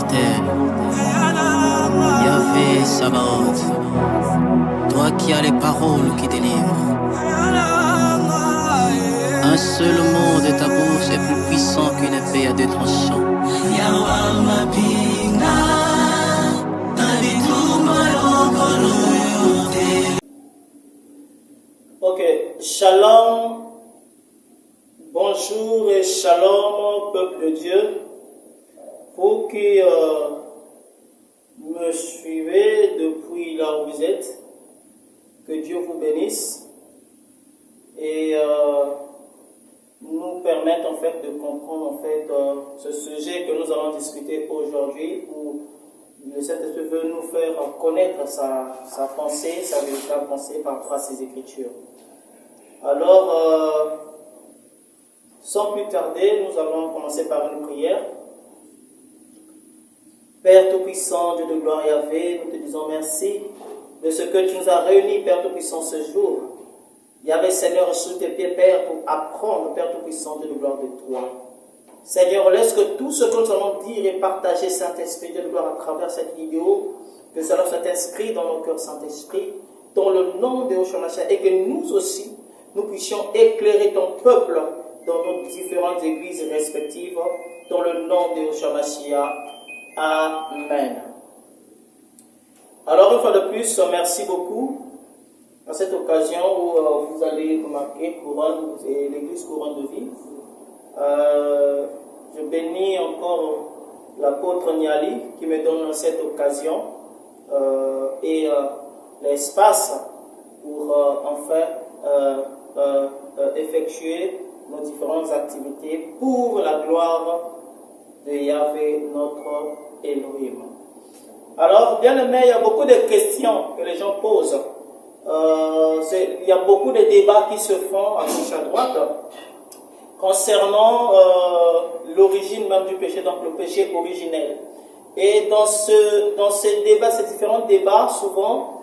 terre. Yahvé Sabaoth, toi qui as les paroles qui délivrent. Un seul mot de ta bouche est plus puissant qu'une épée à deux tranchants. Ok, shalom, bonjour et shalom, peuple de Dieu. Vous qui me suivez depuis là où vous êtes, que Dieu vous bénisse et nous permette en fait de comprendre en fait ce sujet que nous allons discuter aujourd'hui, où le Saint-Esprit veut nous faire connaître sa pensée, sa véritable pensée par rapport à ses Écritures. Alors, sans plus tarder, nous allons commencer par une prière. Père Tout-Puissant, Dieu de gloire et Yahvé, nous te disons merci de ce que tu nous as réunis, Père Tout-Puissant, ce jour. Yahvé, Seigneur, sous tes pieds, Père, pour apprendre, Père Tout-Puissant, Dieu de gloire de toi. Seigneur, laisse que tout ce que nous allons dire et partager, Saint-Esprit, Dieu de gloire, à travers cette vidéo, que cela soit inscrit dans nos cœurs, Saint-Esprit, dans le nom de Hoshamacha, et que nous aussi, nous puissions éclairer ton peuple dans nos différentes églises respectives, dans le nom de Hoshamacha. Amen. Alors, une fois de plus, merci beaucoup à cette occasion où vous allez remarquer Couronne et l'église Couronne de Vie. Je bénis encore l'apôtre Niali qui me donne cette occasion et l'espace pour effectuer nos différentes activités pour la gloire de Yahvé, notre Elohim. Alors, bien aimé, il y a beaucoup de questions que les gens posent. Il y a beaucoup de débats qui se font à gauche à droite concernant l'origine même du péché, donc le péché originel. Et dans ces débats, ces différents débats, souvent,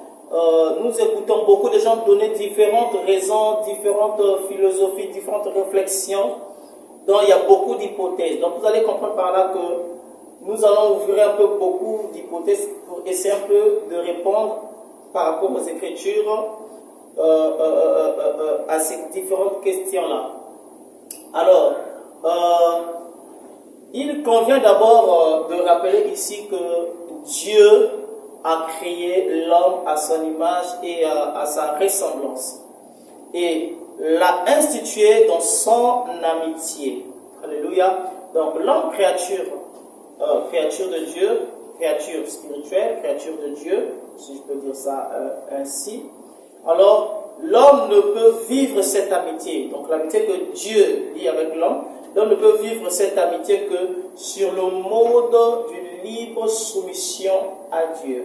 nous écoutons beaucoup de gens donner différentes raisons, différentes philosophies, différentes réflexions, dont il y a beaucoup d'hypothèses. Donc vous allez comprendre par là que nous allons ouvrir un peu beaucoup d'hypothèses pour essayer un peu de répondre par rapport aux Écritures à ces différentes questions-là. Alors, il convient d'abord de rappeler ici que Dieu a créé l'homme à son image et à sa ressemblance. Et l'a institué dans son amitié. Alléluia. Donc l'homme, créature de Dieu, créature spirituelle, créature de Dieu, si je peux dire ça ainsi. Alors, l'homme ne peut vivre cette amitié. Donc l'amitié que Dieu vit avec l'homme ne peut vivre cette amitié que sur le mode d'une libre soumission à Dieu.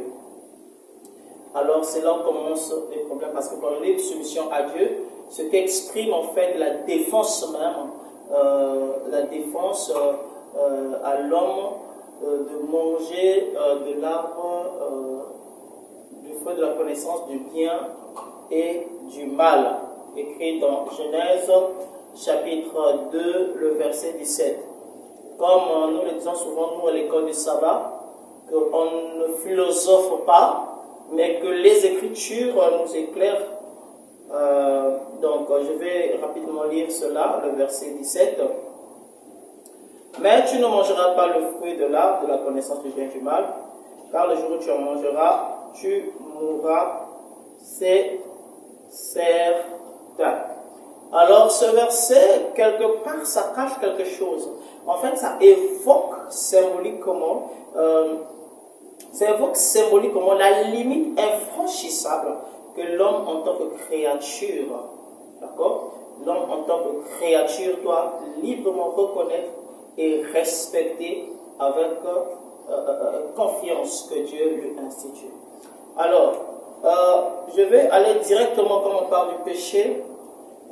Alors c'est là où commencent les problèmes, parce que dans la libre soumission à Dieu, ce qui exprime en fait la défense même, à l'homme de manger de l'arbre du fruit de la connaissance du bien et du mal, écrit dans Genèse chapitre 2, le verset 17. Comme nous le disons souvent, nous à l'école du sabbat, qu'on ne philosophe pas, mais que les Écritures nous éclairent. Donc je vais rapidement lire cela, le verset 17. Mais tu ne mangeras pas le fruit de l'arbre de la connaissance du bien et du mal, car le jour où tu en mangeras, tu mourras, c'est certain. Alors ce verset, quelque part, ça cache quelque chose. En fait, ça évoque symboliquement la limite infranchissable que l'homme en tant que créature, d'accord? L'homme en tant que créature doit librement reconnaître et respecter avec confiance que Dieu lui institue. Alors, je vais aller directement, comme on parle du péché,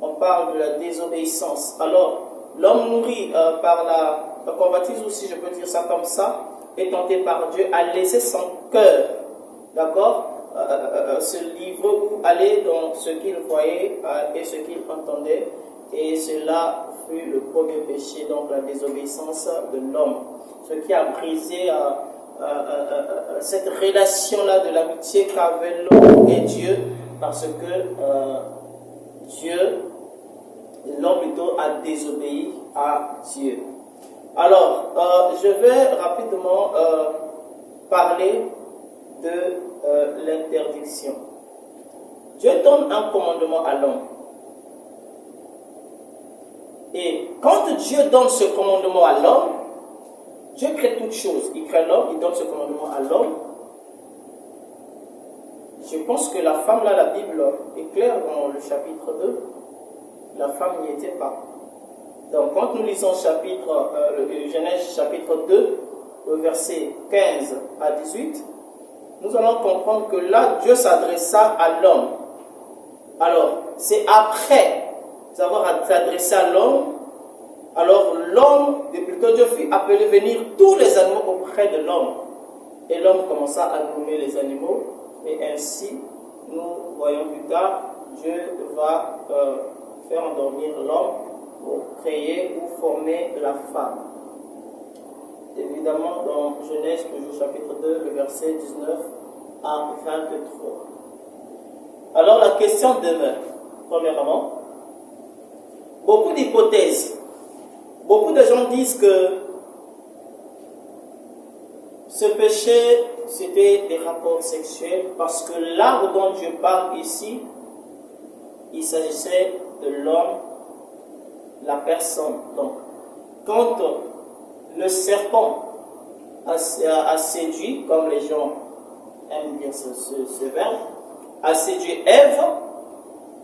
on parle de la désobéissance. Alors, l'homme nourri par la convoitise aussi, je peux dire ça comme ça, est tenté par Dieu à laisser son cœur, d'accord, se livrer ou aller dans ce qu'il voyait et ce qu'il entendait. Et cela fut le premier péché, donc la désobéissance de l'homme. Ce qui a brisé cette relation-là de l'amitié qu'avait l'homme et Dieu, parce que l'homme plutôt a désobéi à Dieu. Alors, je vais rapidement parler de l'interdiction. Dieu donne un commandement à l'homme. Et quand Dieu donne ce commandement à l'homme, Dieu crée toutes choses. Il crée l'homme, il donne ce commandement à l'homme. Je pense que la femme, là, la Bible est claire dans le chapitre 2. La femme n'y était pas. Donc, quand nous lisons le Genèse chapitre 2, le verset 15 à 18, nous allons comprendre que là, Dieu s'adressa à l'homme. Alors, c'est après avoir s'adressé à l'homme, alors l'homme, plutôt Dieu fit appeler venir tous les animaux auprès de l'homme. Et l'homme commença à nommer les animaux, et ainsi, nous voyons plus tard, Dieu va faire endormir l'homme pour créer ou former la femme. Évidemment, dans Genèse, chapitre 2, le verset 19 à 23. Alors la question demeure, premièrement, beaucoup d'hypothèses. Beaucoup de gens disent que ce péché, c'était des rapports sexuels, parce que l'arbre dont Dieu parle ici, il s'agissait de l'homme, la personne. Donc, quand le serpent a séduit, comme les gens aiment dire ce verbe, a séduit Ève,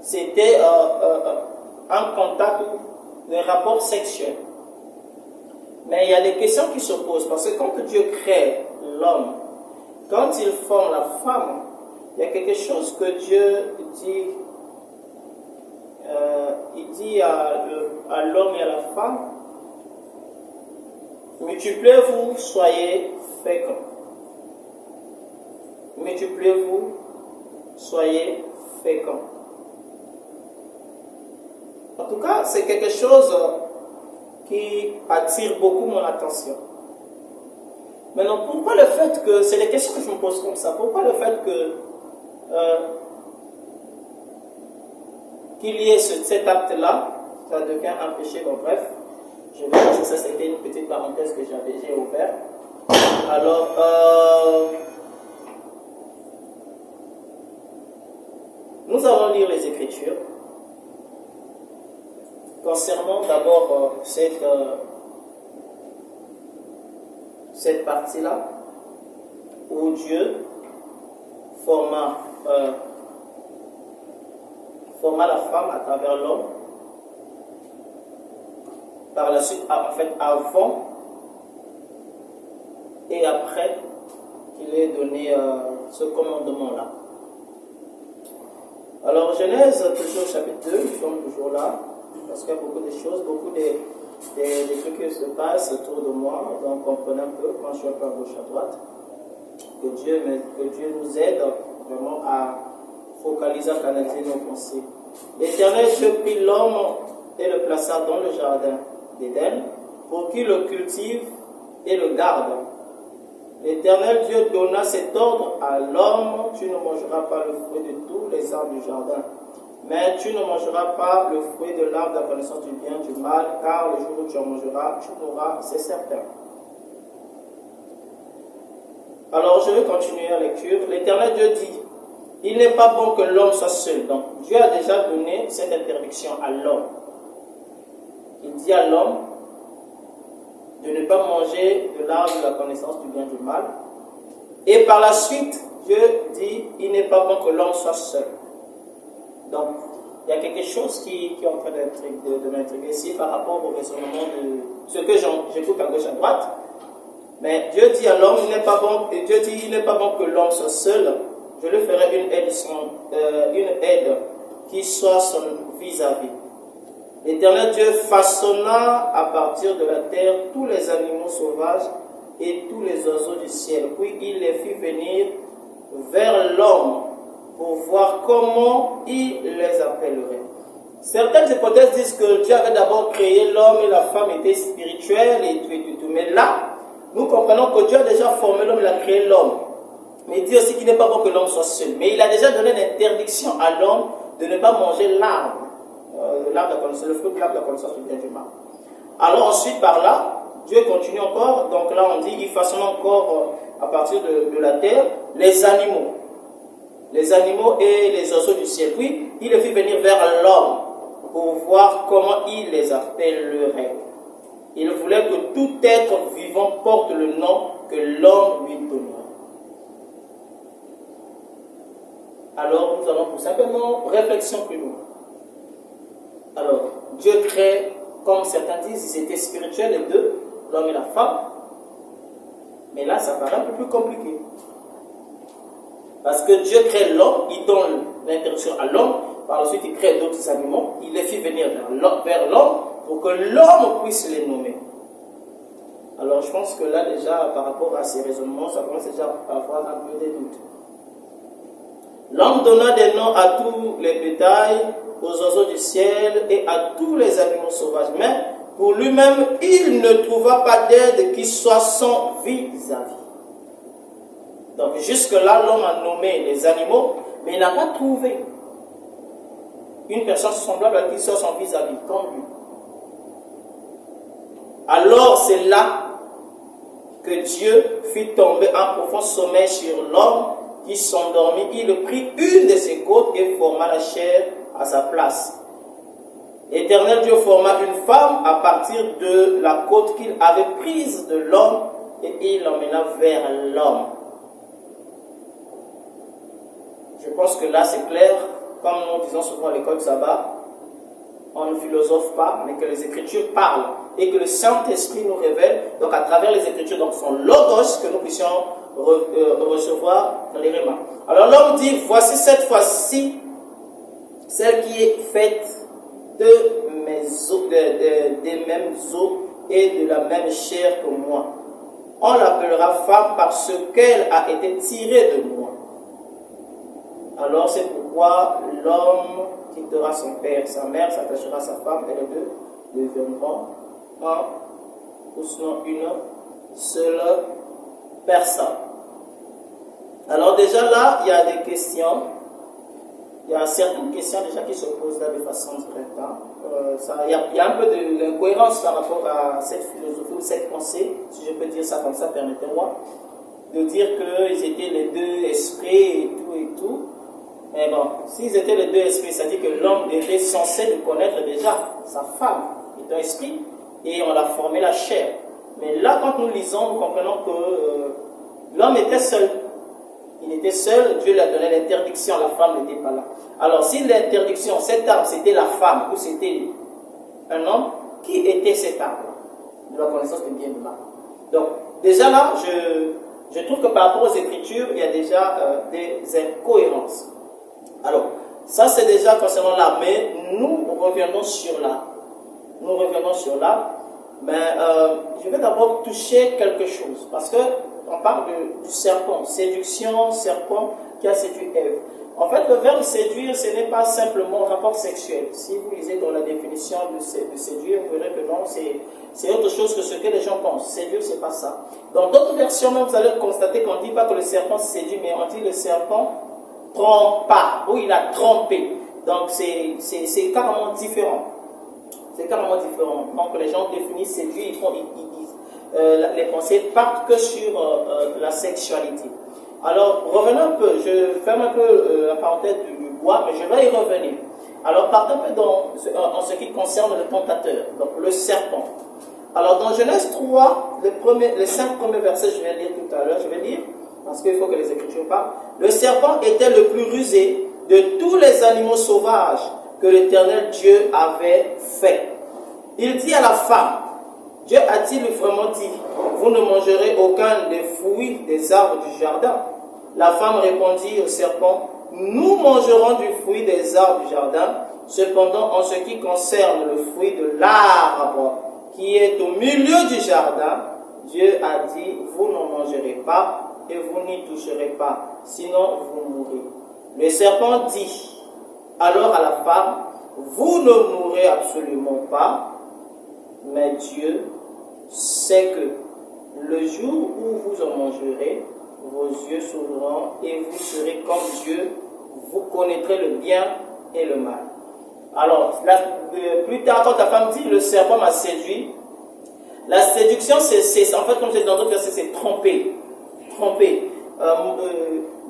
c'était un contact d'un rapport sexuel. Mais il y a des questions qui se posent, parce que quand Dieu crée l'homme, quand il forme la femme, il y a quelque chose que Dieu dit, il dit à l'homme et à la femme: multipliez-vous, soyez féconds. Multipliez-vous, soyez féconds. En tout cas, c'est quelque chose qui attire beaucoup mon attention. Maintenant, pourquoi le fait que, c'est des questions que je me pose comme ça, pourquoi le fait que qu'il y ait cet acte-là, ça devient un péché? Donc bref, je vais dire que ça, c'était une petite parenthèse que j'ai ouverte. Alors, nous allons lire les Écritures concernant d'abord cette partie-là où Dieu forma la femme à travers l'homme. Par la suite, en fait, avant et après qu'il ait donné ce commandement-là. Alors, Genèse, toujours chapitre 2, nous sommes toujours là, parce qu'il y a beaucoup de choses, beaucoup des trucs qui se passent autour de moi, donc comprenez un peu quand je suis un peu à gauche à droite, que Dieu nous aide vraiment à focaliser, à canaliser nos pensées. L'Éternel Dieu prit l'homme et le plaça dans le jardin d'Éden pour qu'il le cultive et le garde. L'Éternel Dieu donna cet ordre à l'homme: tu ne mangeras pas le fruit de tous les arbres du jardin, mais tu ne mangeras pas le fruit de l'arbre de la connaissance du bien et du mal, car le jour où tu en mangeras, tu mourras, c'est certain. Alors je vais continuer la lecture. L'Éternel Dieu dit: il n'est pas bon que l'homme soit seul. Donc Dieu a déjà donné cette interdiction à l'homme. Il dit à l'homme de ne pas manger de l'arbre de la connaissance du bien et du mal. Et par la suite, Dieu dit: il n'est pas bon que l'homme soit seul. Donc, il y a quelque chose qui est en train de m'intriguer ici par rapport au raisonnement de ce que j'écoute à gauche à droite. Mais Dieu dit à l'homme: il n'est pas bon, et Dieu dit: il n'est pas bon que l'homme soit seul. Je lui ferai une aide qui soit son vis-à-vis. L'Éternel Dieu façonna à partir de la terre tous les animaux sauvages et tous les oiseaux du ciel. Puis il les fit venir vers l'homme pour voir comment il les appellerait. Certaines hypothèses disent que Dieu avait d'abord créé l'homme et la femme étaient spirituels et tout. Mais là, nous comprenons que Dieu a déjà formé l'homme, il a créé l'homme. Mais il dit aussi qu'il n'est pas bon que l'homme soit seul. Mais il a déjà donné l'interdiction à l'homme de ne pas manger l'arbre. L'arbre de la connaissance, le fruit de l'arbre de la connaissance du bien et du mal. Alors ensuite, par là, Dieu continue encore. Donc là, on dit, il façonne encore, à partir de la terre, les animaux. Les animaux et les oiseaux du ciel. Puis, il les fit venir vers l'homme pour voir comment il les appellerait. Il voulait que tout être vivant porte le nom que l'homme lui donnera. Alors, nous allons pour simplement réflexion plus loin. Alors, Dieu crée, comme certains disent, ils étaient spirituels les deux, l'homme et la femme. Mais là, ça paraît un peu plus compliqué. Parce que Dieu crée l'homme, il donne l'interdiction à l'homme, par la suite il crée d'autres animaux, il les fait venir vers l'homme pour que l'homme puisse les nommer. Alors je pense que là déjà, par rapport à ces raisonnements, ça commence déjà à avoir un peu des doutes. L'homme donna des noms à tous les bétails, aux oiseaux du ciel et à tous les animaux sauvages. Mais pour lui-même, il ne trouva pas d'aide qui soit son vis-à-vis. Donc jusque-là, l'homme a nommé les animaux, mais il n'a pas trouvé une personne semblable à qui soit son vis-à-vis, comme lui. Alors c'est là que Dieu fit tomber un profond sommeil sur l'homme qui s'endormit. Il prit une de ses côtes et forma la chair à sa place. L'Éternel Dieu forma une femme à partir de la côte qu'il avait prise de l'homme et il l'emmena vers l'homme. Je pense que là c'est clair, comme nous disons souvent à l'école de sabbat, on ne philosophe pas, mais que les Écritures parlent et que le Saint-Esprit nous révèle, donc à travers les Écritures, donc son logos, que nous puissions recevoir dans les rémas. Alors l'homme dit, voici cette fois-ci, celle qui est faite de mes os, des mêmes os et de la même chair que moi. On l'appellera femme parce qu'elle a été tirée de moi. Alors c'est pourquoi l'homme quittera son père, sa mère, s'attachera à sa femme, et les deux deviendront un, ou sinon une seule personne. Alors déjà là, il y a des questions, il y a certaines questions déjà qui se posent là de façon directe. Il y a un peu d'incohérence par rapport à cette philosophie ou cette pensée, si je peux dire ça comme ça, permettez-moi, de dire qu'ils étaient les deux esprits et tout. Mais bon, s'ils étaient les deux esprits, ça dit que l'homme était censé le connaître déjà, sa femme est un esprit, et on l'a formé la chair. Mais là, quand nous lisons, nous comprenons que l'homme était seul. Il était seul, Dieu lui a donné l'interdiction, la femme n'était pas là. Alors, si l'interdiction, cet arbre, c'était la femme ou c'était un homme, qui était cet arbre? De la connaissance du bien et du mal. Donc, déjà là, je trouve que par rapport aux Écritures, il y a déjà des incohérences. Alors, ça c'est déjà concernant l'arbre, mais nous reviendrons sur l'arbre. Nous reviendrons sur l'arbre, mais je vais d'abord toucher quelque chose, parce que on parle du serpent, séduction, serpent qui a séduit Ève. En fait, le verbe séduire, ce n'est pas simplement un rapport sexuel. Si vous lisez dans la définition de séduire, vous verrez que non, c'est autre chose que ce que les gens pensent. Séduire, c'est pas ça. Dans d'autres versions, même, vous allez constater qu'on ne dit pas que le serpent séduit, mais on dit le serpent trompa, ou il a trompé. Donc, c'est carrément différent. C'est carrément différent. Donc, les gens définissent séduire, ils disent les pensées partent que sur la sexualité. Alors, revenons un peu, je ferme un peu la parenthèse du bois, mais je vais y revenir. Alors, partons un peu en ce qui concerne le tentateur, donc le serpent. Alors, dans Genèse 3, les 5 premiers versets, je vais lire tout à l'heure, je vais lire, parce qu'il faut que les Écritures parlent. Le serpent était le plus rusé de tous les animaux sauvages que l'Éternel Dieu avait fait. Il dit à la femme, Dieu a-t-il vraiment dit, vous ne mangerez aucun des fruits des arbres du jardin? La femme répondit au serpent, nous mangerons du fruit des arbres du jardin, cependant en ce qui concerne le fruit de l'arbre qui est au milieu du jardin, Dieu a dit, vous n'en mangerez pas et vous n'y toucherez pas, sinon vous mourrez. Le serpent dit alors à la femme, vous ne mourrez absolument pas, mais Dieu sait que le jour où vous en mangerez, vos yeux s'ouvriront et vous serez comme Dieu, vous connaîtrez le bien et le mal. Alors, là, plus tard, quand la femme dit, le serpent m'a séduit, la séduction, c'est en fait, comme je dis dans d'autres versets, c'est tromper. Tromper.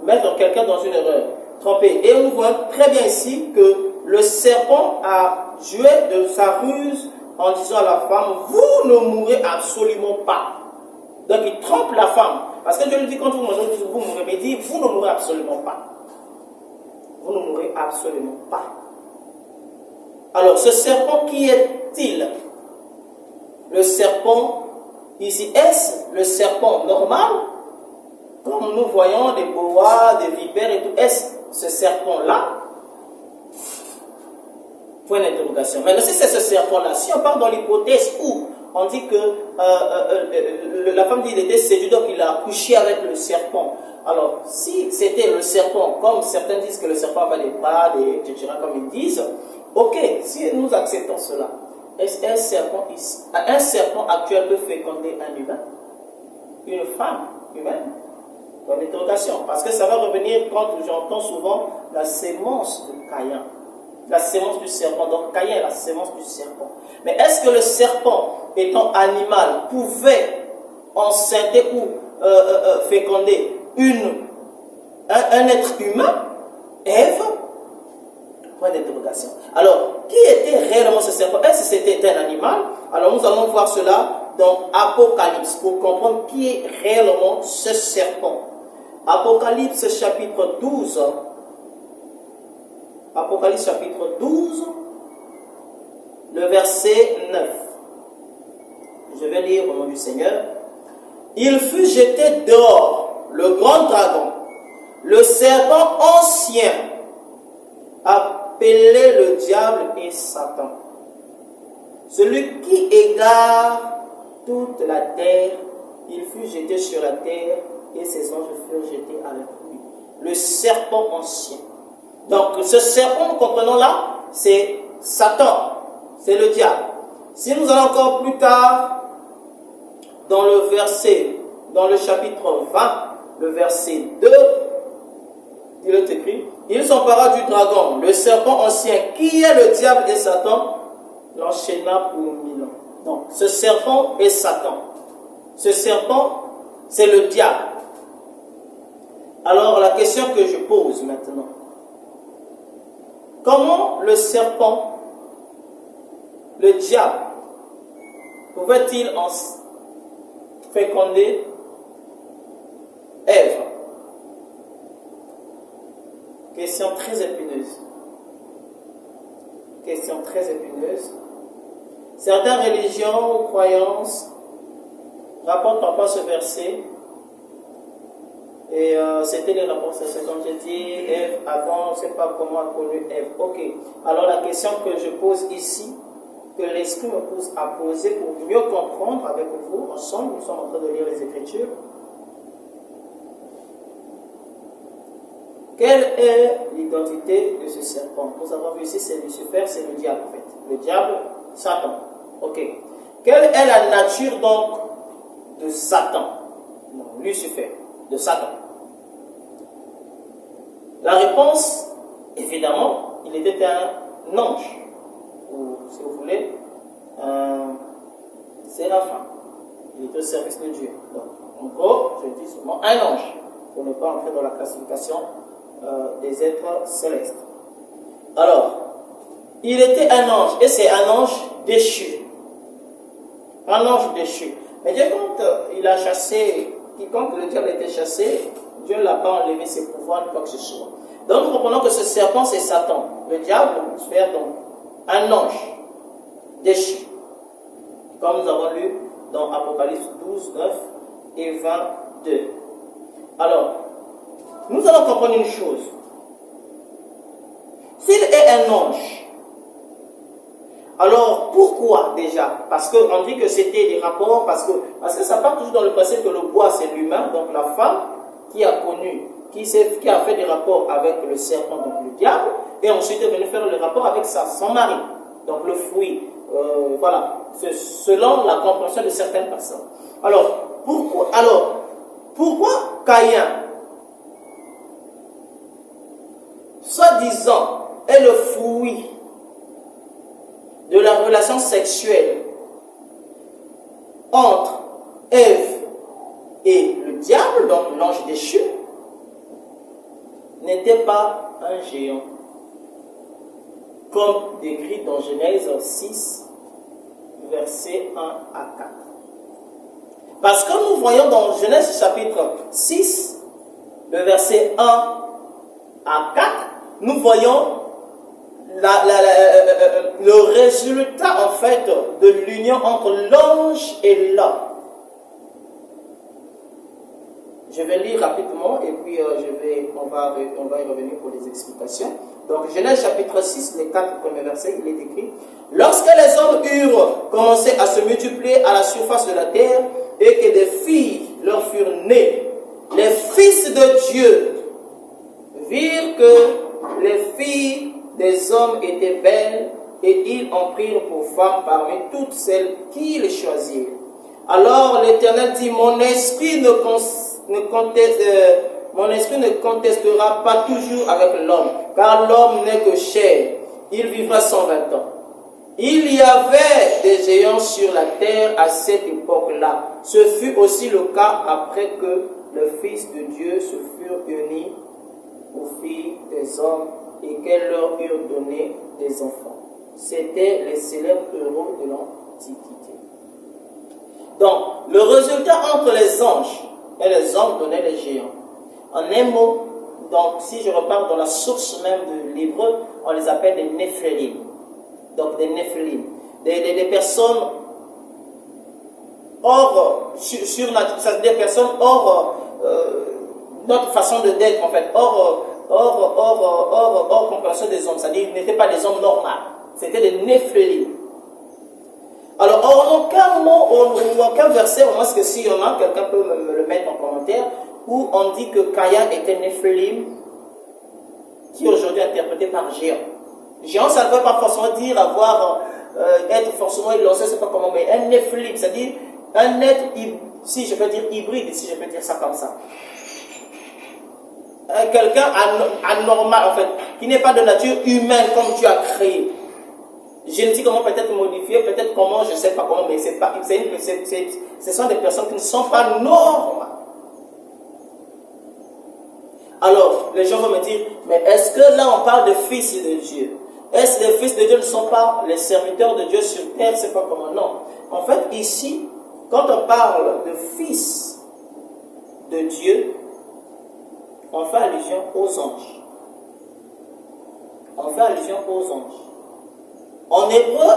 Mettre quelqu'un dans une erreur. Tromper. Et on voit très bien ici que le serpent a joué de sa ruse en disant à la femme, vous ne mourrez absolument pas. Donc il trompe la femme. Parce que Dieu lui dit, quand vous mangez, vous mourrez. Mais il dit, vous ne mourrez absolument pas. Vous ne mourrez absolument pas. Alors, ce serpent, qui est-il? Le serpent, ici, est-ce le serpent normal? Comme nous voyons des boas, des vipères et tout. Est-ce ce serpent-là? Point d'interrogation. Maintenant, si c'est ce serpent-là, si on part dans l'hypothèse où on dit que la femme dit qu'il était séduit, donc il a couché avec le serpent. Alors, si c'était le serpent, comme certains disent que le serpent a des bras, etc., comme ils disent, ok, si nous acceptons cela, est-ce qu'un serpent actuel peut féconder un humain? Une femme humaine? Dans l'interrogation. Parce que ça va revenir quand j'entends souvent la sémence de Caïn. La sémence du serpent. Donc Caïn est la sémence du serpent. Mais est-ce que le serpent, étant animal, pouvait enceinter ou féconder un être humain? Ève? Point d'interrogation. Alors, qui était réellement ce serpent? Est-ce que c'était un animal? Alors nous allons voir cela dans Apocalypse pour comprendre qui est réellement ce serpent. Apocalypse chapitre 12. Apocalypse chapitre 12, le verset 9. Je vais lire au nom du Seigneur. Il fut jeté dehors, le grand dragon, le serpent ancien, appelé le diable et Satan, celui qui égare toute la terre. Il fut jeté sur la terre et ses anges furent jetés avec lui. Le serpent ancien. Donc ce serpent, nous comprenons là, c'est Satan, c'est le diable. Si nous allons encore plus tard dans le verset, dans le chapitre 20, le verset 2, il est écrit, il s'empara du dragon, le serpent ancien, qui est le diable et Satan, l'enchaîna pour 1000 ans. Donc ce serpent est Satan. Ce serpent, c'est le diable. Alors la question que je pose maintenant, comment le serpent, le diable, pouvait-il en féconder Ève? Question très épineuse. Question très épineuse. Certaines religions ou croyances rapportent parfois ce verset. Et c'était les rapports, c'est comme j'ai dit, Ève, avant, on ne sait pas comment a connu Ève. Ok, alors la question que je pose ici, que l'Esprit me pousse à poser pour mieux comprendre avec vous, ensemble, nous sommes en train de lire les Écritures. Quelle est l'identité de ce serpent? Nous avons vu ici, c'est Lucifer, c'est le diable en fait. Le diable, Satan. Ok. Quelle est la nature donc de Satan? Non, Lucifer, de Satan. La réponse, évidemment, il était un ange, ou si vous voulez, un séraphin. Il était au service de Dieu. Donc, en gros, je dis seulement un ange, pour ne pas entrer dans la classification des êtres célestes. Alors, il était un ange, et c'est un ange déchu. Un ange déchu. Mais Dieu, quand il a chassé, quiconque le diable a été chassé, Dieu ne l'a pas enlevé ses pouvoirs, ni quoi que ce soit. Donc nous comprenons que ce serpent, c'est Satan. Le diable, c'est donc un ange déchu. Comme nous avons lu dans Apocalypse 12, 9 et 22. Alors, nous allons comprendre une chose. S'il est un ange, alors pourquoi déjà? Parce qu'on dit que c'était des rapports, parce que ça part toujours dans le principe que le bois c'est l'humain, donc la femme qui a connu, qui a fait des rapports avec le serpent, donc le diable, et ensuite est venue faire le rapport avec son mari, donc le fruit. Voilà, c'est selon la compréhension de certaines personnes. Alors, Pourquoi Caïn, soi-disant, est le fruit de la relation sexuelle entre Ève et le diable, donc l'ange déchu, n'était pas un géant, comme décrit dans Genèse 6, versets 1 à 4. Parce que nous voyons dans Genèse chapitre 6, le verset 1 à 4, nous voyons le résultat en fait de l'union entre l'ange et l'homme. Je vais lire rapidement et puis on va y revenir pour les explications. Donc Genèse chapitre 6, les 4 premiers versets, il est écrit: lorsque les hommes eurent commencé à se multiplier à la surface de la terre et que des filles leur furent nées, les fils de Dieu virent que les filles des hommes étaient belles et ils en prirent pour femmes parmi toutes celles qu'ils choisirent. Alors l'Éternel dit: mon esprit ne contestera pas toujours avec l'homme, car l'homme n'est que chair, il vivra 120 ans. Il y avait des géants sur la terre à cette époque-là. Ce fut aussi le cas après que les fils de Dieu se furent unis aux filles des hommes et qu'elles leur eurent donné des enfants. C'étaient les célèbres héros de l'Antiquité. Donc, le résultat entre les anges et les hommes donnait les géants. En un mot, donc si je repars dans la source même de l'hébreu, on les appelle des Néphilim. Donc des Néphilim. Des personnes hors, des personnes hors notre façon d'être en fait, hors compréhension des hommes. C'est-à-dire qu'ils n'étaient pas des hommes normaux. C'était des Néphilim. Alors, en aucun mot, en aucun verset, au moins que s'il y en a, quelqu'un peut me le mettre en commentaire, où on dit que Caïn était Néphilim, qui est aujourd'hui interprété par géant. Géant, ça ne veut pas forcément dire être forcément élancé, c'est pas comment, mais un Néphilim, c'est-à-dire un être, si je peux dire hybride, si je peux dire ça comme ça. Quelqu'un anormal, en fait, qui n'est pas de nature humaine comme Dieu a créé. Génétiquement peut-être modifié, peut-être comment, je ne sais pas comment, mais ce sont des personnes qui ne sont pas normales. Alors, les gens vont me dire, mais est-ce que là on parle de fils de Dieu? Est-ce que les fils de Dieu ne sont pas les serviteurs de Dieu sur terre? C'est pas comment? Non. En fait, ici, quand on parle de fils de Dieu, on fait allusion aux anges. On fait allusion aux anges. En hébreu,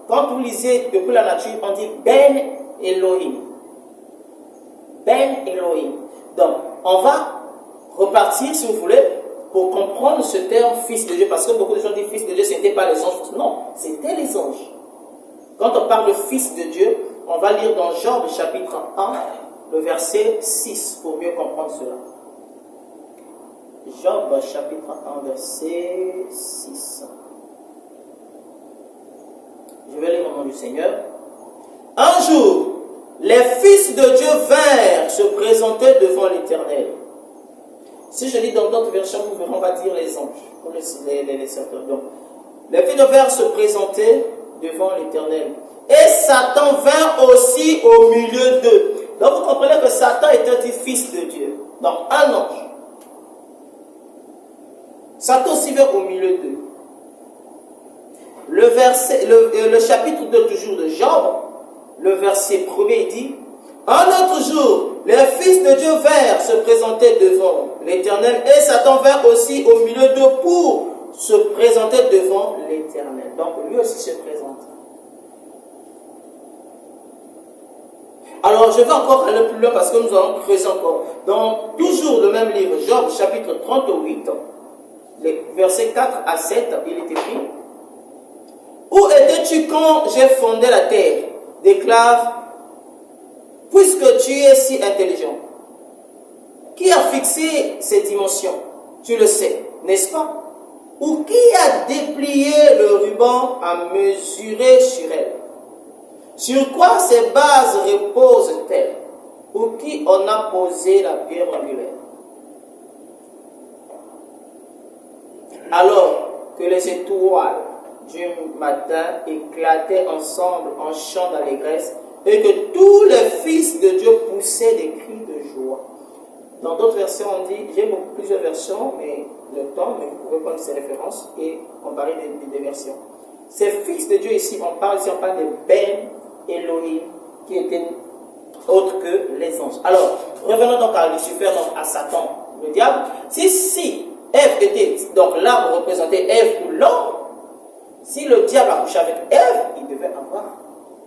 quand vous lisez depuis la nature, on dit Ben Elohim. Ben Elohim. Donc, on va repartir, si vous voulez, pour comprendre ce terme fils de Dieu, parce que beaucoup de gens disent fils de Dieu, ce n'était pas les anges. Non, c'était les anges. Quand on parle de fils de Dieu, on va lire dans Job chapitre 1, le verset 6, pour mieux comprendre cela. Job chapitre 1, verset 6. Je vais lire au nom du Seigneur. Un jour, les fils de Dieu vinrent se présenter devant l'Éternel. Si je lis dans d'autres versions, vous verrez, on va dire les anges, comme les serviteurs. Donc, les fils de Dieu vinrent se présenter devant l'Éternel. Et Satan vint aussi au milieu d'eux. Donc vous comprenez que Satan est un fils de Dieu. Donc un ange. Satan aussi vint au milieu d'eux. Le chapitre 2 toujours de Job, le verset 1er dit: un autre jour, les fils de Dieu vinrent se présenter devant l'Éternel, et Satan vint aussi au milieu d'eux pour se présenter devant l'Éternel. Donc lui aussi se présente. Alors je vais encore aller plus loin parce que nous allons creuser encore. Dans toujours le même livre, Job chapitre 38, les versets 4 à 7, il est écrit: où étais-tu quand j'ai fondé la terre, déclare, puisque tu es si intelligent? Qui a fixé ces dimensions? Tu le sais, n'est-ce pas? Ou qui a déplié le ruban à mesurer sur elle? Sur quoi ces bases reposent-elles? ou qui en a posé la pierre angulaire. Alors que les étoiles du matin éclataient ensemble en chants d'allégresse et que tous les fils de Dieu poussaient des cris de joie. Dans d'autres versions, on dit, j'ai plusieurs versions, mais le temps, mais vous pouvez prendre ces références et comparer des versions. Ces fils de Dieu ici, on parle de Ben Elohim, qui étaient autres que les anges. Alors, revenons donc à Lucifer, donc à Satan, le diable. Si Ève était, donc l'arbre représentait Ève ou l'homme, si le diable a couché avec Ève, il devait avoir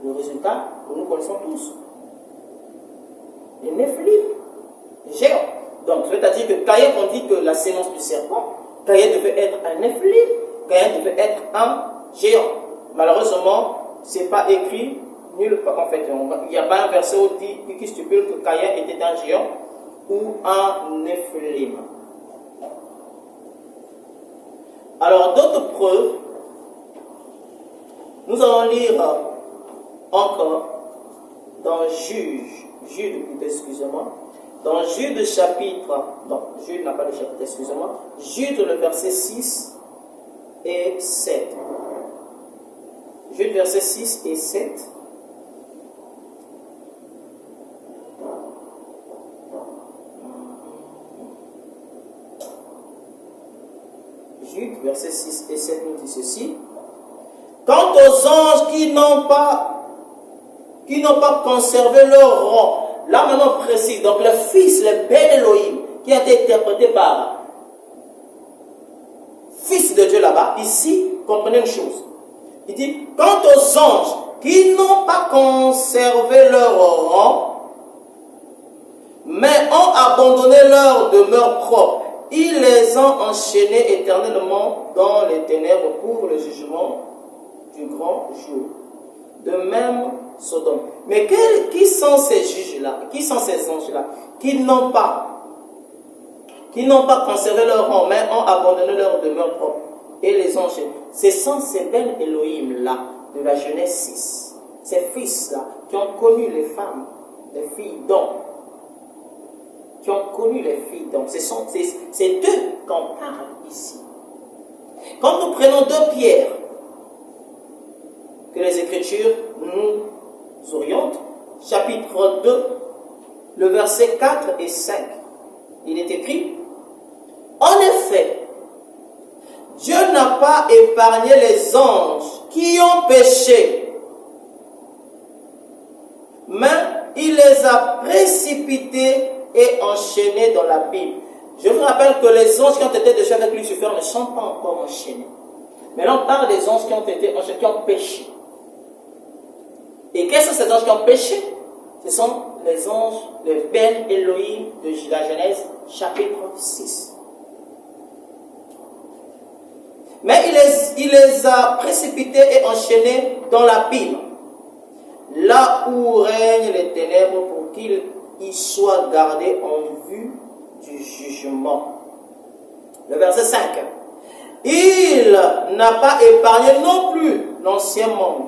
le résultat que nous connaissons tous. Les Néphilim, les géants. Donc, c'est-à-dire que Caïn, on dit que la sémence du serpent, Caïn devait être un Néphilim, Caïn devait être un géant. Malheureusement, ce n'est pas écrit nulle part. En fait, il n'y a pas un verset qui stipule que Caïn était un géant ou un Néphilim. Alors, d'autres preuves, nous allons lire encore dans dans Jude chapitre, non, Jude n'a pas de chapitre, excusez-moi, Jude le verset 6 et 7. Jude verset 6 et 7. Jude verset 6 et 7 nous dit ceci. Quant aux anges qui n'ont pas conservé leur rang, là maintenant précise, donc le fils, le Ben Elohim, qui a été interprété par fils de Dieu là-bas, ici, comprenez une chose. Il dit, quant aux anges qui n'ont pas conservé leur rang, mais ont abandonné leur demeure propre, ils les ont enchaînés éternellement dans les ténèbres pour le jugement du grand jour. De même, Sodome. Mais qui sont ces juges-là? Qui sont ces anges-là? Qui n'ont pas conservé leur rang, mais ont abandonné leur demeure propre et les ont enchaînés. Ce sont ces Ben Elohim-là de la Genèse 6. Ces fils-là qui ont connu les femmes, les filles d'hommes. Qui ont connu les filles d'hommes. C'est d'eux qu'on parle ici. Quand nous prenons 2 Pierre, que les Écritures nous orientent, chapitre 2, le verset 4 et 5, il est écrit, en effet, Dieu n'a pas épargné les anges qui ont péché, mais il les a précipités et enchaînés dans la Bible. Je vous rappelle que les anges qui ont été déjà avec Lucifer ne sont pas encore enchaînés. Mais là, on parle des anges qui ont été enchaînés, qui ont péché. Et quels sont ces anges qui ont péché? Ce sont les anges, les Ben Elohim de la Genèse, chapitre 6. Mais il les a précipités et enchaînés dans la Bible, là où règnent les ténèbres, pour qu'ils y soient gardés en vue du jugement. Le verset 5. Il n'a pas épargné non plus l'ancien monde,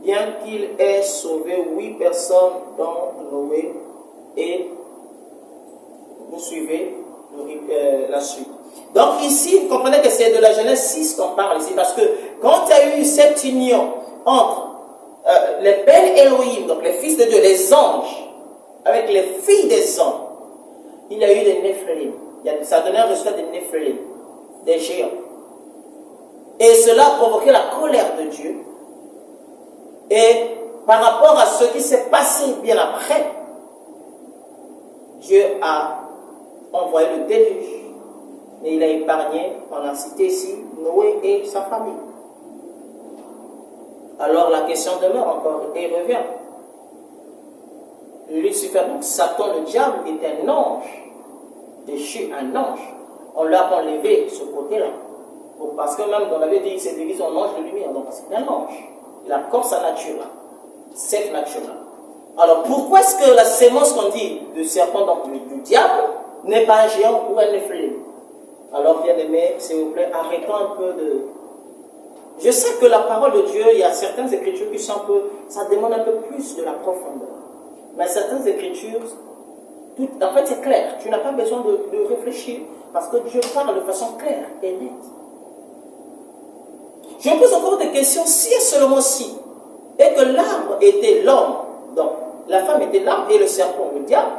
bien qu'il ait sauvé 8 personnes dans Noé, et vous suivez la suite. Donc ici, vous comprenez que c'est de la Genèse 6 qu'on parle ici, parce que quand il y a eu cette union entre les Ben Elohim, donc les fils de Dieu, les anges, avec les filles des hommes, il y a eu des Néphilim. Ça a donné un résultat des Néphilim, des géants. Et cela a provoqué la colère de Dieu. Et par rapport à ce qui s'est passé bien après, Dieu a envoyé le déluge. Et il a épargné, on a cité ici, Noé et sa famille. Alors la question demeure encore et revient. Lucifer, donc Satan, le diable, est un ange, déchu, un ange. On l'a enlevé ce côté-là. Parce que même dans la Bible, il s'est déguisé en ange de lumière, donc c'est un ange. Il a comme sa nature là, cette nature-là. Alors pourquoi est-ce que la sémence qu'on dit du serpent, donc du diable, n'est pas un géant ou un néphilim? Alors bien aimé, s'il vous plaît, arrêtons un peu de... Je sais que la parole de Dieu, il y a certaines écritures qui sont un peu... Ça demande un peu plus de la profondeur. Mais certaines écritures En fait, c'est clair. Tu n'as pas besoin de réfléchir parce que Dieu parle de façon claire et nette. Je me pose encore des questions. Si et seulement si, et que l'arbre était l'homme, donc la femme était l'arbre et le serpent le diable,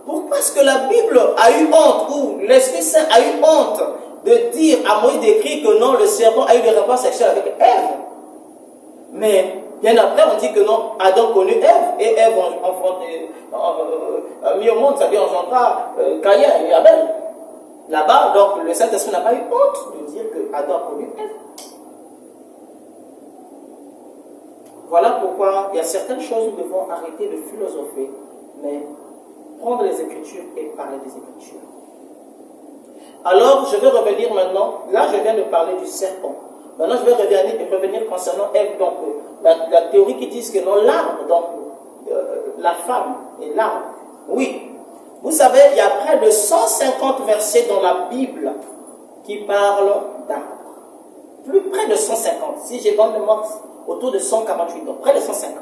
pourquoi est-ce que la Bible a eu honte, ou l'Esprit Saint a eu honte de dire à Moïse d'écrire que non, le serpent a eu des rapports sexuels avec Ève? Mais bien après, on dit que non, Adam connut Ève, et Ève mis au monde, ça veut dire engendra Caïn et Abel. Là-bas, donc le Saint-Esprit n'a pas eu honte de dire que Adam a connu Ève. Voilà pourquoi il y a certaines choses où nous devons arrêter de philosopher, mais prendre les Écritures et parler des Écritures. Alors, je vais revenir maintenant, là je viens de parler du serpent. Maintenant, je vais revenir concernant Ève, donc la théorie qui dit que non, l'arbre, donc la femme et l'arbre. Oui, vous savez, il y a près de 150 versets dans la Bible qui parlent d'arbre. Plus près de 150, si j'ai bonne mémoire, autour de 148, donc près de 150.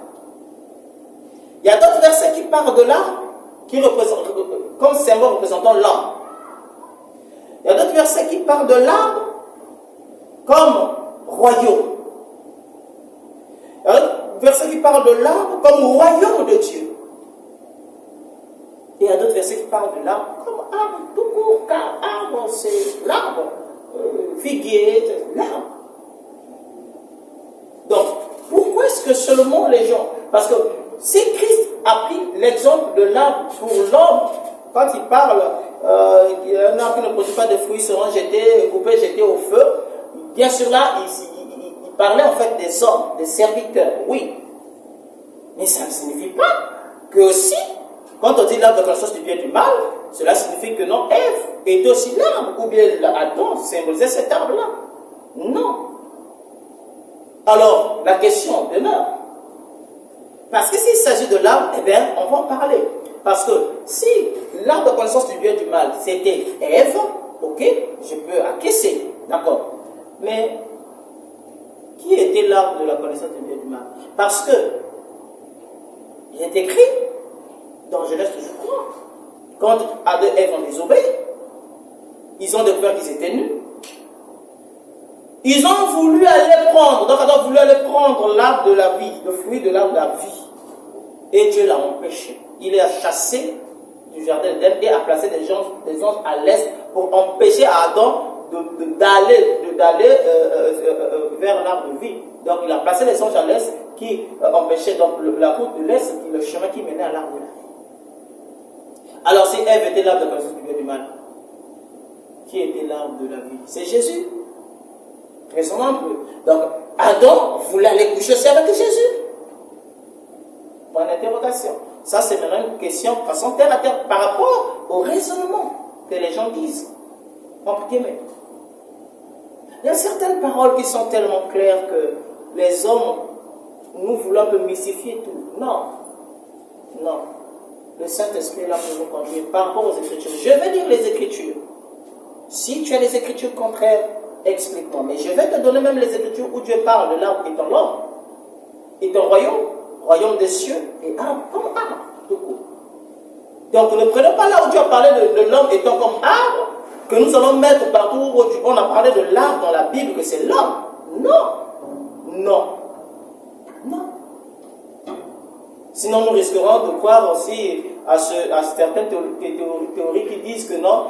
Il y a d'autres versets qui parlent de l'arbre, qui représentent, comme symbole représentant l'homme. Il y a d'autres versets qui parlent de l'arbre comme royaume. Il y a d'autres versets qui parlent de l'arbre comme royaume de Dieu. Et il y a d'autres versets qui parlent de l'arbre comme arbre tout court, car arbre c'est l'arbre, figuier, l'arbre. Donc, pourquoi est-ce que seulement les gens... Parce que si Christ a pris l'exemple de l'arbre pour l'homme, quand il parle, un arbre qui ne produit pas de fruits seront coupés, jetés au feu, bien sûr là, il parlait en fait des hommes, des serviteurs, oui. Mais ça ne signifie pas que aussi, quand on dit l'arbre de connaissance du bien et du mal, cela signifie que non, Ève est aussi l'arbre, ou bien Adam symbolisait cet arbre-là. Non. Alors, la question demeure. Parce que s'il s'agit de l'arbre, eh bien, on va en parler. Parce que si l'arbre de connaissance du bien et du mal, c'était Ève, ok, je peux acquiescer, d'accord. Mais, qui était l'arbre de la connaissance du bien et du mal? Parce que, il est écrit, dans Genèse je crois, quand Adam et Ève ont désobéi, ils ont découvert qu'ils étaient nus. Ils ont voulu aller prendre, donc Adam a voulu aller prendre l'arbre de la vie, le fruit de l'arbre de la vie. Et Dieu l'a empêché. Il a chassé du jardin d'Èden et a placé des anges à l'est pour empêcher Adam d'aller vers l'arbre de vie. Donc il a placé les anges à l'est qui empêchaient donc la route de l'est, le chemin qui menait à l'arbre de la vie. Alors si Ève était l'arbre de la connaissance du bien et du mal, qui était l'arbre de la vie? C'est Jésus. Raisonnons un peu. Donc, Adam voulait aller coucher aussi avec Jésus. Point d'interrogation. Ça, c'est maintenant une question de façon terre à terre par rapport au raisonnement que les gens disent. Il y a certaines paroles qui sont tellement claires que les hommes, nous voulons un peu mystifier tout. Non. Non. Le Saint-Esprit est là pour nous conduire par rapport aux Écritures. Je vais lire les Écritures. Si tu as les Écritures contraires, explique-moi. Mais je vais te donner même les Écritures où Dieu parle de l'arbre étant l'homme, étant royaume des cieux, et arbre comme arbre, tout court. Donc ne prenons pas là où Dieu a parlé de l'homme étant comme arbre, que nous allons mettre partout où on a parlé de l'arbre dans la Bible, que c'est l'homme. Non. Non. Non. Sinon nous risquerons de croire aussi à certaines théories qui disent que non,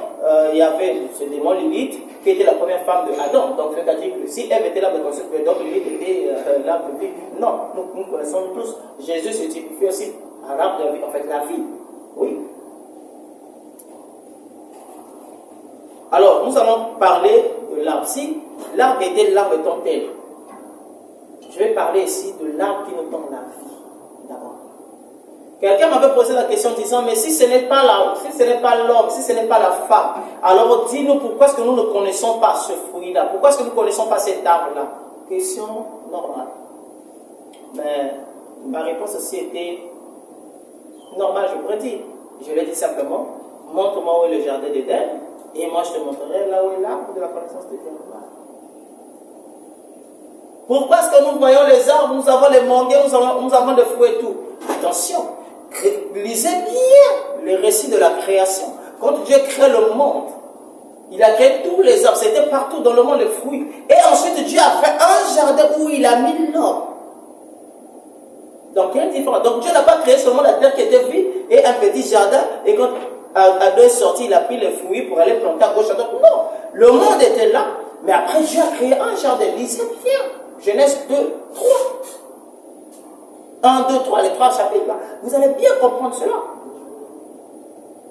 il y avait ce démon Lilith qui était la première femme de Adam. Donc c'est-à-dire que si Ève était l'arbre de connaissance, donc Lilith était l'arbre de vie. Non, nous connaissons tous, Jésus se typifie aussi à l'arbre de la vie, en fait la vie. Oui. Alors nous allons parler de l'arbre. Si l'arbre était l'arbre étant tel, je vais parler ici de l'arbre qui nous donne la vie d'abord. Quelqu'un m'avait posé la question en disant, mais si ce n'est pas l'homme, si ce n'est pas l'homme, si ce n'est pas la femme, alors dis-nous pourquoi est-ce que nous ne connaissons pas ce fruit-là? Pourquoi est-ce que nous ne connaissons pas cet arbre-là? Question normale. Mais ma réponse aussi était normale, je pourrais dire. Je l'ai dit simplement, montre-moi où est le jardin d'Éden, et moi je te montrerai là où est l'arbre de la connaissance de Dieu. Pourquoi est-ce que nous voyons les arbres, nous avons les manguiers, nous avons des fruits et tout? Attention, Lisez bien les récits de la création. Quand Dieu crée le monde, il a créé tous les arbres. C'était partout dans le monde les fruits. Et ensuite, Dieu a fait un jardin où il a mis l'homme. Donc, il y a une différence. Donc, Dieu n'a pas créé seulement la terre qui était vide et un petit jardin. Et quand Adam est sorti, il a pris les fruits pour aller planter à gauche à droite. Non, le monde était là. Mais après, Dieu a créé un jardin. Lisez bien. Genèse 2, 3. 1, 2, 3, les 3 chapitres là. Vous allez bien comprendre cela.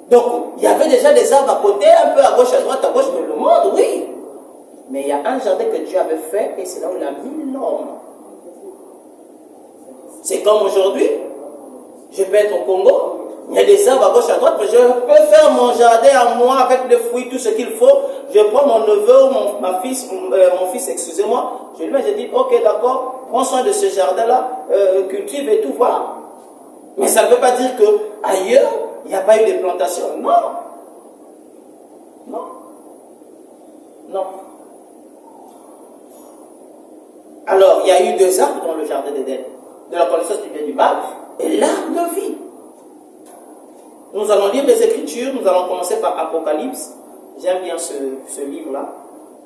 Donc, il y avait déjà des arbres à côté, un peu à gauche, à droite, de le monde, oui. Mais il y a un jardin que Dieu avait fait et c'est là où il a mis l'homme. C'est comme aujourd'hui, je peux être au Congo, il y a des arbres à gauche, à droite, mais je peux faire mon jardin à moi avec les fruits, tout ce qu'il faut. Je prends mon neveu ou mon fils, excusez-moi, je lui mets, je dis, ok, d'accord, prends soin de ce jardin-là, cultive et tout, voilà. Mais ça ne veut pas dire qu'ailleurs, il n'y a pas eu de plantation. Non. Non. Non. Alors, il y a eu 2 arbres dans le jardin d'Éden, de la connaissance du bien et du mal, et l'arbre de vie. Nous allons lire les Écritures, nous allons commencer par Apocalypse. J'aime bien ce livre-là.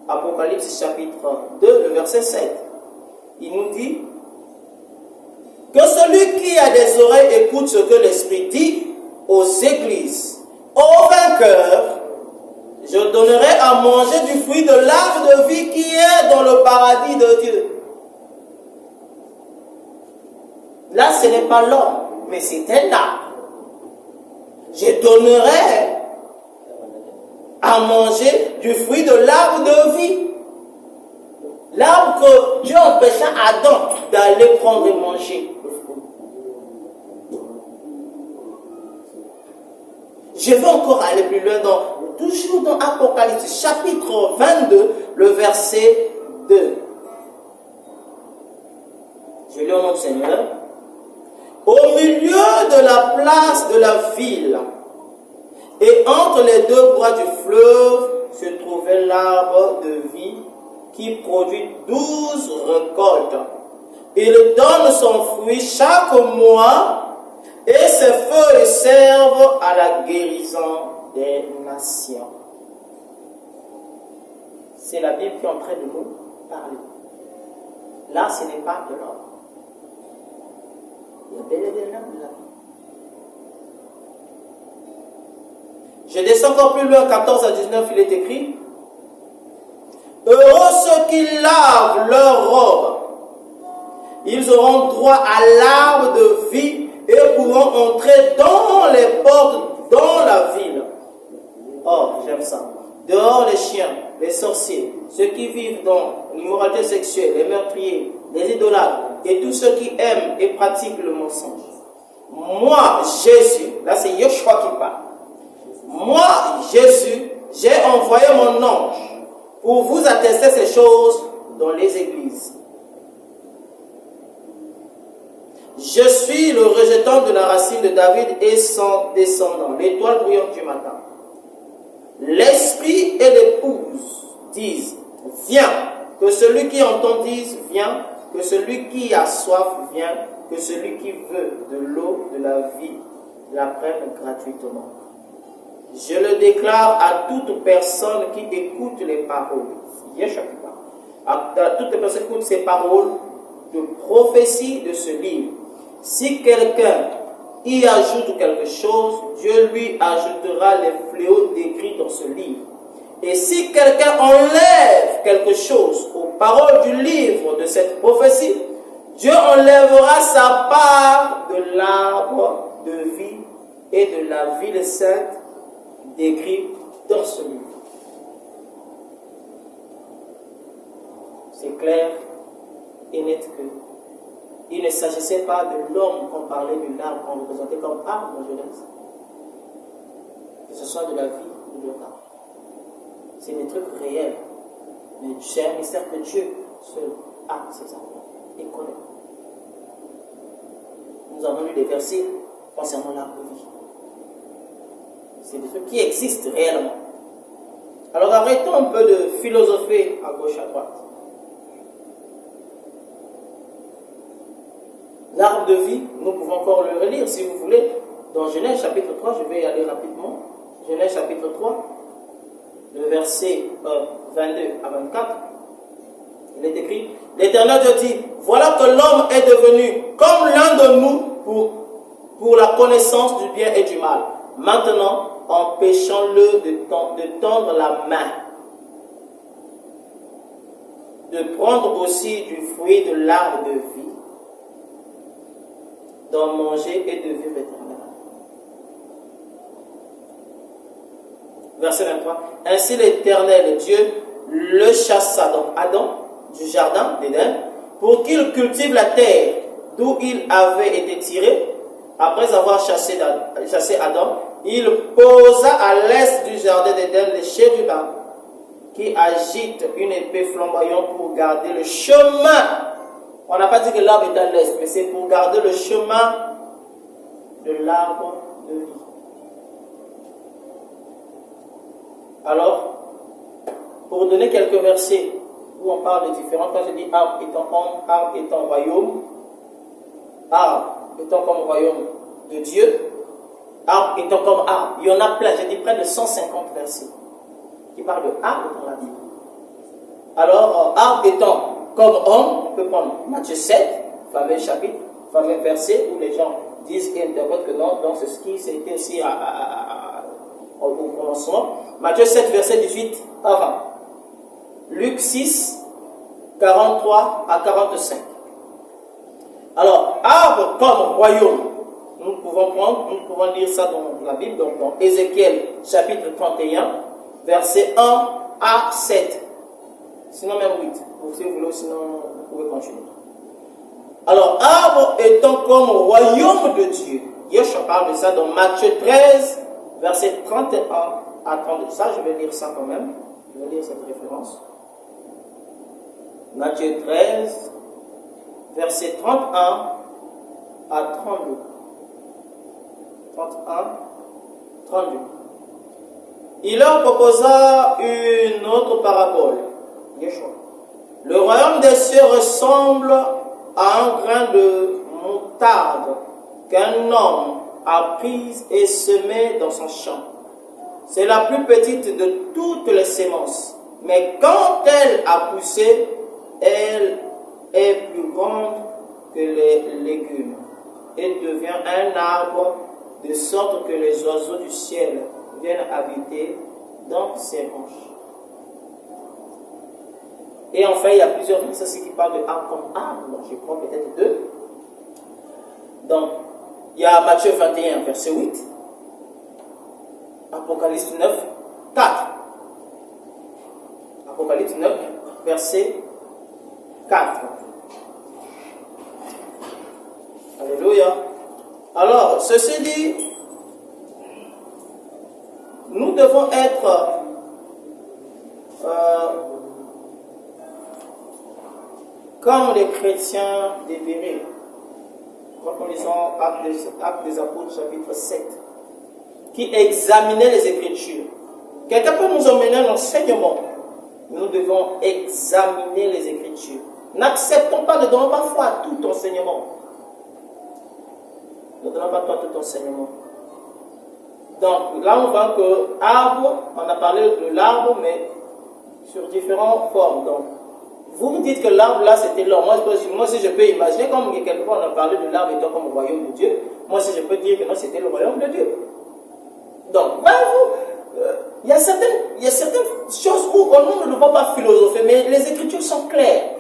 Apocalypse chapitre 2, le verset 7. Il nous dit que celui qui a des oreilles écoute ce que l'Esprit dit aux églises. Aux vainqueurs, je donnerai à manger du fruit de l'arbre de vie qui est dans le paradis de Dieu. Là, ce n'est pas l'homme, mais c'est un arbre. Je donnerai à manger du fruit de l'arbre de vie. L'arbre que Dieu empêcha Adam d'aller prendre et manger. Je vais encore aller plus loin, toujours dans Apocalypse, chapitre 22, le verset 2. Je lis au nom du Seigneur. Au milieu de la place de la ville, et entre les 2 bras du fleuve, se trouvait l'arbre de vie qui produit 12 récoltes. Il donne son fruit chaque mois, et ses feuilles servent à la guérison des nations. C'est la Bible qui est en train de nous parler. Là, ce n'est pas de l'homme. Il y a bel et bien l'homme là. Je descends encore plus loin, 14 à 19, il est écrit: heureux ceux qui lavent leurs robes, ils auront droit à l'arbre de vie et pourront entrer dans les portes, dans la ville. Oh, j'aime ça. Dehors les chiens, les sorciers, ceux qui vivent dans l'immoralité sexuelle, les meurtriers, les idolâtres et tous ceux qui aiment et pratiquent le mensonge. Moi, Jésus, là c'est Yeshua qui parle. Moi, Jésus, j'ai envoyé mon ange pour vous attester ces choses dans les églises. Je suis le rejetant de la racine de David et son descendant, l'étoile brillante du matin. L'esprit et l'épouse disent, viens. Que celui qui entend dise, viens. Que celui qui a soif, viens. Que celui qui veut de l'eau de la vie la prenne gratuitement. Je le déclare à toute personne qui écoute les paroles. Yeshua qui parle. À toute personne qui écoute ces paroles de prophétie de ce livre. Si quelqu'un y ajoute quelque chose, Dieu lui ajoutera les fléaux décrits dans ce livre. Et si quelqu'un enlève quelque chose aux paroles du livre de cette prophétie, Dieu enlèvera sa part de l'arbre de vie et de la ville sainte décrite dans ce livre. C'est clair et net que il ne s'agissait pas de l'homme qu'on parlait de l'arbre qu'on représentait comme arbre dans Genèse. Que ce soit de la vie ou de l'arbre. C'est des trucs réels. Mais c'est un mystère que Dieu seul a ses enfants et connaît. Nous avons lu des versets concernant l'arbre de vie. C'est des trucs qui existent réellement. Alors arrêtons un peu de philosopher à gauche à droite. L'arbre l'arbre de vie, nous pouvons encore le relire si vous voulez. Dans Genèse chapitre 3, je vais y aller rapidement. Genèse chapitre 3, le verset 22 à 24. Il est écrit, l'Éternel Dieu dit, voilà que l'homme est devenu comme l'un de nous pour la connaissance du bien et du mal. Maintenant, empêchons-le de tendre la main, de prendre aussi du fruit de l'arbre de vie, d'en manger et de vivre éternellement. Verset 23. Ainsi l'Éternel Dieu le chassa, donc Adam, du jardin d'Éden, pour qu'il cultive la terre d'où il avait été tiré. Après avoir chassé Adam, il posa à l'est du jardin d'Éden les chérubins qui agitent une épée flamboyante pour garder le chemin. On n'a pas dit que l'arbre est à l'est, mais c'est pour garder le chemin de l'arbre de vie. Alors, pour donner quelques versets où on parle de différents, quand je dis arbre étant homme, arbre étant royaume, arbre étant comme royaume de Dieu, arbre étant comme arbre, il y en a plein, j'ai dit près de 150 versets qui parlent de arbre dans la Bible. Alors, arbre étant comme homme, on peut prendre Matthieu 7, fameux chapitre, fameux verset où les gens disent et interprètent que non, donc c'est ce qui s'était aussi au commencement. Matthieu 7, verset 18 à 20. Luc 6, 43 à 45. Alors, arbre comme royaume, nous pouvons lire ça dans la Bible, donc dans Ézéchiel chapitre 31, verset 1 à 7. Sinon même 8, si vous voulez, sinon vous pouvez continuer. Alors, arbre étant comme royaume de Dieu. Yeshua parle de ça dans Matthieu 13, verset 31 à 32. Ça, je vais lire ça quand même. Je vais lire cette référence. Matthieu 13, verset 31 à 32. 31, 32. Il leur proposa une autre parabole. Yeshua. Le royaume des cieux ressemble à un grain de moutarde qu'un homme a prise et semé dans son champ. C'est la plus petite de toutes les semences, mais quand elle a poussé, elle est plus grande que les légumes et devient un arbre de sorte que les oiseaux du ciel viennent habiter dans ses branches. Et enfin, il y a plusieurs versets qui parlent de arbre comme arbre. Donc, je prends peut-être deux. Donc, il y a Matthieu 21, verset 8. Apocalypse 9, 4. Apocalypse 9, verset 4. Alléluia. Alors, ceci dit, nous devons être comme les chrétiens débérés, quand nous lisons Actes des Apôtres, chapitre 7, qui examinaient les Écritures. Quelqu'un peut nous emmener un enseignement. Nous devons examiner les Écritures. N'acceptons pas, ne donnons pas foi à tout enseignement. Ne donnons pas foi à tout enseignement. Donc, là, on voit que arbre, on a parlé de l'arbre, mais sur différentes formes. Donc, vous me dites que l'arbre là c'était l'homme. Moi si je peux imaginer, comme quelque part on a parlé de l'arbre étant comme le royaume de Dieu, moi si je peux dire que non, c'était le royaume de Dieu. Donc, voyez-vous, il y a certaines choses où nous ne devons pas philosopher, mais les Écritures sont claires.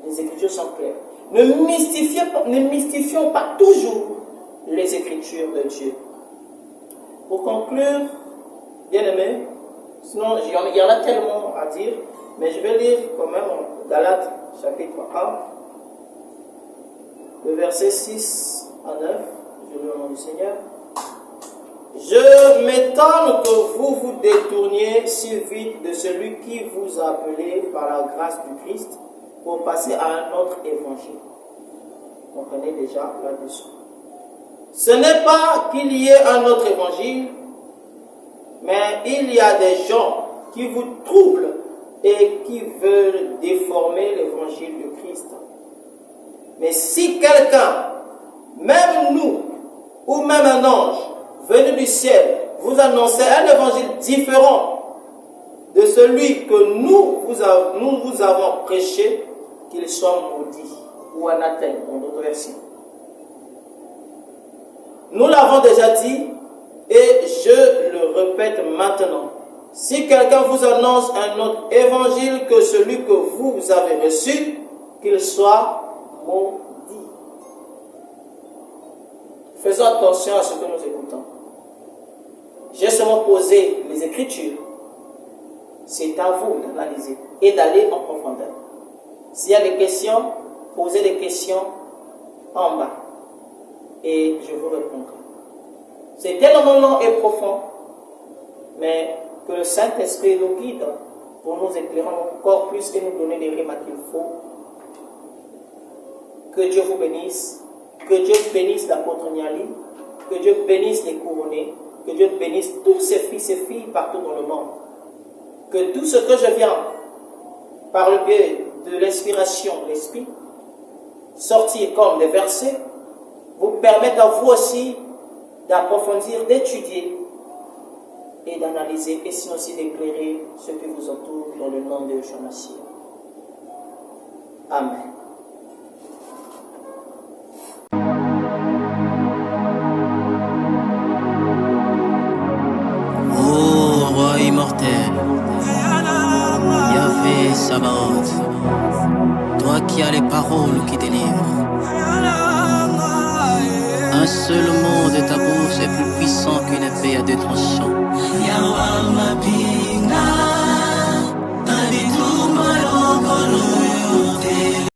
Les Écritures sont claires. Ne mystifions pas toujours les Écritures de Dieu. Pour conclure, bien aimé, sinon il y en a tellement à dire, mais je vais lire quand même Galates chapitre 1, le verset 6 à 9, je lis au nom du Seigneur. Je m'étonne que vous vous détourniez si vite de celui qui vous a appelé par la grâce du Christ pour passer à un autre évangile. Vous comprenez déjà là-dessus. Ce n'est pas qu'il y ait un autre évangile, mais il y a des gens qui vous troublent et qui veulent déformer l'évangile de Christ. Mais si quelqu'un, même nous, ou même un ange, venu du ciel, vous annonçait un évangile différent de celui que nous vous avons prêché, qu'il soit maudit ou anathème, dans d'autres versions. Nous l'avons déjà dit et je le répète maintenant. Si quelqu'un vous annonce un autre évangile que celui que vous avez reçu, qu'il soit maudit. Faisons attention à ce que nous écoutons. J'ai seulement posé les Écritures. C'est à vous d'analyser et d'aller en profondeur. S'il y a des questions, posez des questions en bas et je vous répondrai. C'est tellement long et profond, mais que le Saint-Esprit nous guide pour nous éclairer encore plus et nous donner les rimes qu'il faut. Que Dieu vous bénisse, que Dieu bénisse l'apôtre Niali, que Dieu bénisse les couronnés, que Dieu bénisse tous ses fils et filles partout dans le monde. Que tout ce que je viens, par le biais de l'inspiration de l'Esprit, sortir comme des versets, vous permette à vous aussi d'approfondir, d'étudier et d'analyser, et sinon aussi d'éclairer ce qui vous entoure dans le nom de Yeshua Mashiach. Amen. Ô roi immortel, Yahvé Sabaoth, toi qui as les paroles qui délivrent, un seul mot de ta bouche est plus puissant qu'une épée à deux tranchants.